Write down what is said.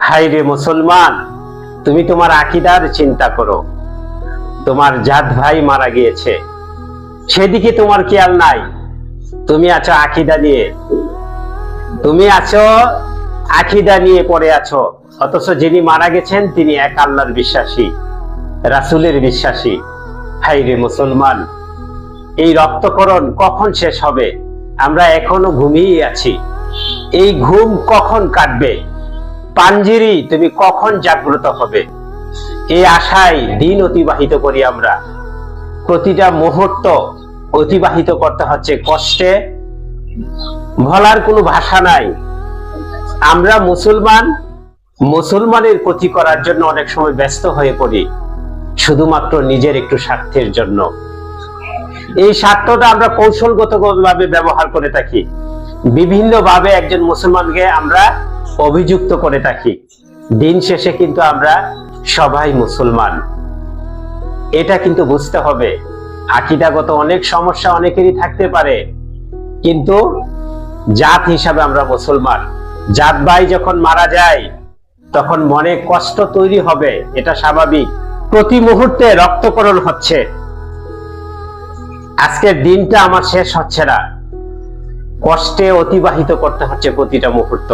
High রে মুসলমান, তুমি তোমার আকীদার চিন্তা করো। তোমার জাত ভাই মারা গিয়েছে, সেদিকে তোমার খেয়াল নাই। তুমি আছো আকীদা নিয়ে, পড়ে আছো। অথচ যিনি মারা গেছেন তিনি এক আল্লাহর বিশ্বাসী, রাসূলের বিশ্বাসী। হাই রে মুসলমান, এই রক্তকরণ কখন শেষ হবে? আমরা এখনো ঘুমিয়ে আছি। এই ঘুম কখন কাটবে? পাঞ্জিরি, তুমি কখন জাগ্রত হবে? এই আশায় দিন অতিবাহিত করি আমরা। প্রতিটা মুহূর্ত অতিবাহিত করতে হচ্ছে কষ্টে, বলার কোনো ভাষা নাই। আমরা মুসলমানের ক্ষতি করার জন্য অনেক সময় ব্যস্ত হয়ে পড়ি, শুধুমাত্র নিজের একটু স্বার্থের জন্য। এই স্বার্থটা আমরা কৌশলগত ভাবে ব্যবহার করে থাকি, বিভিন্ন ভাবে একজন মুসলমানকে আমরা অভিযুক্ত করে থাকি। দিন শেষে কিন্তু আমরা সবাই মুসলমান, এটা কিন্তু বুঝতে হবে। আকীদাগত অনেক সমস্যা অনেকেরই থাকতে পারে, কিন্তু জাত হিসাবে আমরা মুসলমান। জাত ভাই যখন মারা যায় তখন মনে কষ্ট তৈরি হবে, এটা স্বাভাবিক। প্রতি মুহূর্তে রক্তকরণ হচ্ছে। আজকের দিনটা আমার শেষ হচ্ছে না, কষ্টে অতিবাহিত করতে হচ্ছে প্রতিটা মুহূর্ত।